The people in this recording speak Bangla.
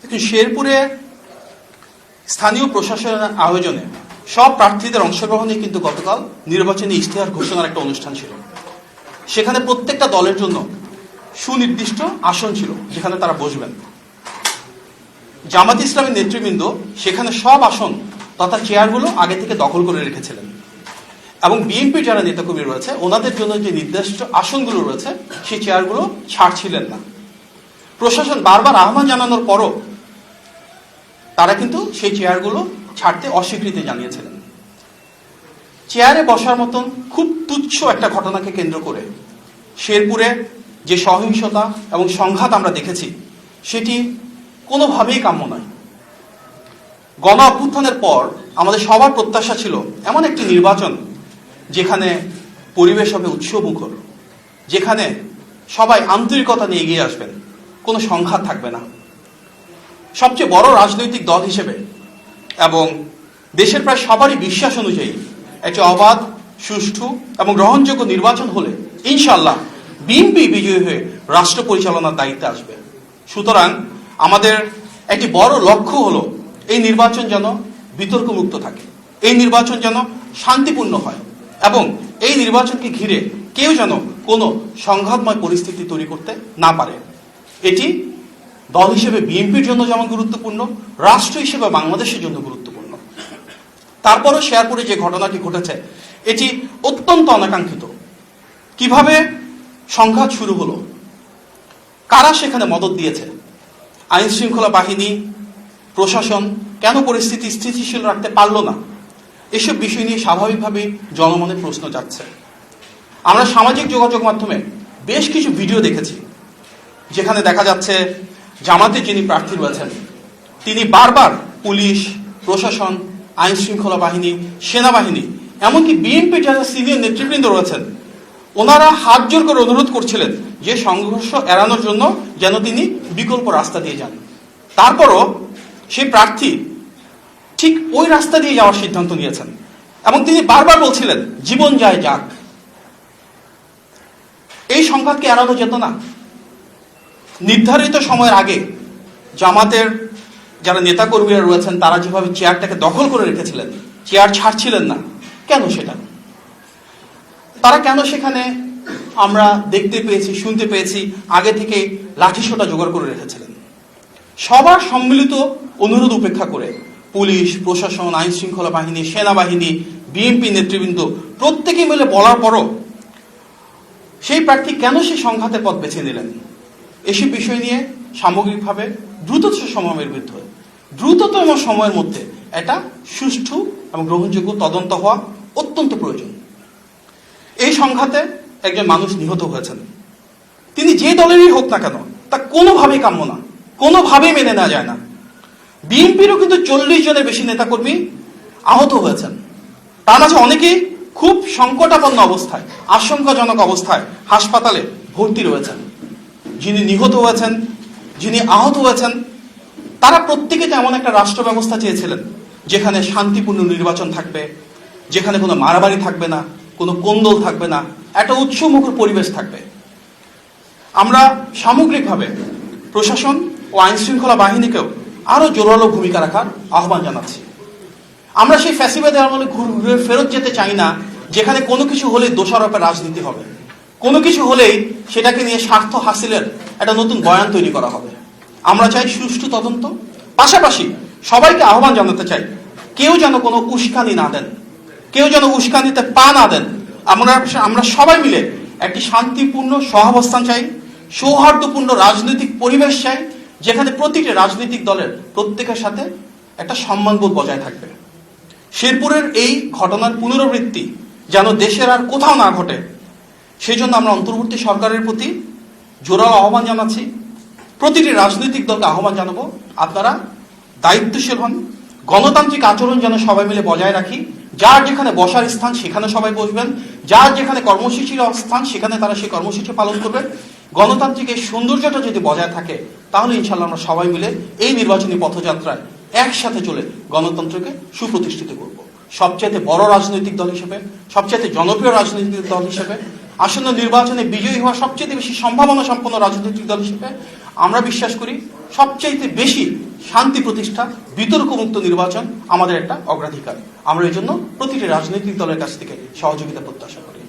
দেখুন, শেরপুরে স্থানীয় প্রশাসনের আয়োজনে সব প্রার্থীদের অংশগ্রহণে কিন্তু গতকাল নির্বাচনী ইশতেহার ঘোষণার একটা অনুষ্ঠান ছিল। সেখানে প্রত্যেকটা দলের জন্য সুনির্দিষ্ট আসন ছিল যেখানে তারা বসবেন। জামাত ইসলামের নেতৃবৃন্দ সেখানে সব আসন তথা চেয়ারগুলো আগে থেকে দখল করে রেখেছিলেন এবং বিএনপির যারা নেতাকর্মী রয়েছে ওনাদের জন্য যে নির্দিষ্ট আসনগুলো রয়েছে সেই চেয়ারগুলো ছাড়ছিলেন না। প্রশাসন বারবার আহ্বান জানানোর পরও তারা কিন্তু সেই চেয়ারগুলো ছাড়তে অস্বীকৃতি জানিয়েছিলেন। চেয়ারে বসার মতন খুব তুচ্ছ একটা ঘটনাকে কেন্দ্র করে শেরপুরে যে সহিংসতা এবং সংঘাত আমরা দেখেছি সেটি কোনোভাবেই কাম্য নয়। গণ অভ্যুত্থানের পর আমাদের সবার প্রত্যাশা ছিল এমন একটি নির্বাচন যেখানে পরিবেশ হবে উৎসবমুখর, যেখানে সবাই আন্তরিকতা নিয়ে এগিয়ে আসবেন, কোনো সংঘাত থাকবে না। সবচেয়ে বড় রাজনৈতিক দল হিসেবে এবং দেশের প্রায় সবারই বিশ্বাস অনুযায়ী একটি অবাধ, সুষ্ঠু এবং গ্রহণযোগ্য নির্বাচন হলে ইনশাআল্লাহ বিএনপি বিজয়ী হয়ে রাষ্ট্র পরিচালনার দায়িত্বে আসবে। সুতরাং আমাদের একটি বড় লক্ষ্য হলো এই নির্বাচন যেন বিতর্কমুক্ত থাকে, এই নির্বাচন যেন শান্তিপূর্ণ হয় এবং এই নির্বাচনকে ঘিরে কেউ যেন কোনো সংঘাতময় পরিস্থিতি তৈরি করতে না পারে। এটি দল হিসেবে বিএনপির জন্য যেমন গুরুত্বপূর্ণ, রাষ্ট্র হিসেবে বাংলাদেশের জন্য গুরুত্বপূর্ণ। তারপরও শেরপুরে যে ঘটনাটি ঘটেছে এটি অত্যন্ত অনাকাঙ্ক্ষিত। কিভাবে সংঘাত শুরু হলো, কারা সেখানে মদত দিয়েছে, আইন শৃঙ্খলা বাহিনী, প্রশাসন কেন পরিস্থিতি স্থিতিশীল রাখতে পারল না, এসব বিষয় নিয়ে স্বাভাবিকভাবেই জনমনে প্রশ্ন যাচ্ছে। আমরা সামাজিক যোগাযোগ মাধ্যমে বেশ কিছু ভিডিও দেখেছি যেখানে দেখা যাচ্ছে জামাতে যিনি প্রার্থী রয়েছেন তিনি বারবার পুলিশ, প্রশাসন, আইন শৃঙ্খলা বাহিনী, সেনাবাহিনী, এমনকি বিএনপির যারা সিনিয়র নেতৃবৃন্দ রয়েছেন ওনারা হাত জোর করে অনুরোধ করছিলেন যে সংঘর্ষ এড়ানোর জন্য যেন তিনি বিকল্প রাস্তা দিয়ে যান। তারপরও সেই প্রার্থী ঠিক ওই রাস্তা দিয়ে যাওয়ার সিদ্ধান্ত নিয়েছেন এবং তিনি বারবার বলছিলেন জীবন যায় যাক। এই সংঘাতকে এড়ানো যেত না। নির্ধারিত সময়ের আগে জামাতের যারা নেতাকর্মীরা রয়েছেন তারা যেভাবে চেয়ারটাকে দখল করে রেখেছিলেন, চেয়ার ছাড়ছিলেন না, কেন সেটা? তারা কেন সেখানে আমরা দেখতে পেয়েছি, শুনতে পেয়েছি আগে থেকে লাঠিসোঁটা জোগাড় করে রেখেছিলেন? সবার সম্মিলিত অনুরোধ উপেক্ষা করে পুলিশ, প্রশাসন, আইন শৃঙ্খলা বাহিনী, সেনাবাহিনী, বিএনপি নেতৃবৃন্দ প্রত্যেকে মিলে বলার পরও সেই প্রার্থী কেন সেই সংঘাতের পথ বেছে নিলেন? এসব বিষয় নিয়ে সামগ্রিকভাবে দ্রুততম সময়ের মধ্যে এটা সুষ্ঠু এবং গ্রহণযোগ্য তদন্ত হওয়া অত্যন্ত প্রয়োজন। এই সংঘাতে একজন মানুষ নিহত হয়েছেন, তিনি যে দলেরই হোক না কেন তা কোনোভাবেই কাম্য না, কোনোভাবেই মেনে নেওয়া যায় না। বিএনপিরও কিন্তু 40 জনের বেশি নেতাকর্মী আহত হয়েছেন, তার মাঝে অনেকেই খুব সংকটাপন্ন অবস্থায়, আশঙ্কাজনক অবস্থায় হাসপাতালে ভর্তি রয়েছেন। যিনি নিহত হয়েছেন, যিনি আহত হয়েছেন, তারা প্রত্যেকে এমন একটা রাষ্ট্র ব্যবস্থা চেয়েছিলেন যেখানে শান্তিপূর্ণ নির্বাচন থাকবে, যেখানে কোনো মারামারি থাকবে না, কোনো কোন্দল থাকবে না, একটা উৎসবমুখর পরিবেশ থাকবে। আমরা সামগ্রিকভাবে প্রশাসন ও আইন শৃঙ্খলা বাহিনীকেও আরো জোরালো ভূমিকা রাখার আহ্বান জানাচ্ছি। আমরা সেই ফ্যাসিবাদের আমলে ঘুরে ফেরত যেতে চাই না যেখানে কোনো কিছু হলেই দোষারোপের রাজনীতি হবে, কোনো কিছু হলেই সেটাকে নিয়ে স্বার্থ হাসিলের একটা নতুন বয়ান তৈরি করা হবে। আমরা চাই সুষ্ঠু তদন্ত, পাশাপাশি সবাইকে আহ্বান জানাতে চাই কেউ যেন কোনো উস্কানি না দেন, কেউ যেন উস্কানিতে পা না দেন। আমরা সবাই মিলে একটি শান্তিপূর্ণ সহাবস্থান চাই, সৌহার্দ্যপূর্ণ রাজনৈতিক পরিবেশ চাই যেখানে প্রতিটি রাজনৈতিক দলের প্রত্যেকের সাথে একটা সম্মানবোধ বজায় থাকবে। শেরপুরের এই ঘটনার পুনরাবৃত্তি যেন দেশের আর কোথাও না ঘটে সেই জন্য আমরা অন্তর্বর্তী সরকারের প্রতি জোরালো আহ্বান জানাচ্ছি। প্রতিটি রাজনৈতিক দলকে আহ্বান জানাবো আপনারা দায়িত্বশীল হন, গণতান্ত্রিক আচরণ যেন সবাই মিলে বজায় রাখি। যার যেখানে বসার স্থান সেখানে সবাই বসবেন, যার যেখানে কর্মসূচির স্থান সেখানে তারা সেই কর্মসূচি পালন করবেন। গণতান্ত্রিক এই সৌন্দর্যটা যদি বজায় থাকে তাহলে ইনশাল্লাহ আমরা সবাই মিলে এই নির্বাচনী পথযাত্রায় একসাথে চলে গণতন্ত্রকে সুপ্রতিষ্ঠিত করব। সবচেয়ে বড় রাজনৈতিক দল হিসেবে, সবচেয়ে জনপ্রিয় রাজনৈতিক দল হিসেবে, আসন্ন নির্বাচনে বিজয়ী হওয়ার সবচেয়ে বেশি সম্ভাবনা সম্পন্ন রাজনৈতিক দল হিসেবে আমরা বিশ্বাস করি সবচেয়ে বেশি শান্তি প্রতিষ্ঠা, বিতর্কমুক্ত নির্বাচন আমাদের একটা অগ্রাধিকার। আমরা এই জন্য প্রতিটি রাজনৈতিক দলের কাছ থেকে সহযোগিতা প্রত্যাশা করি।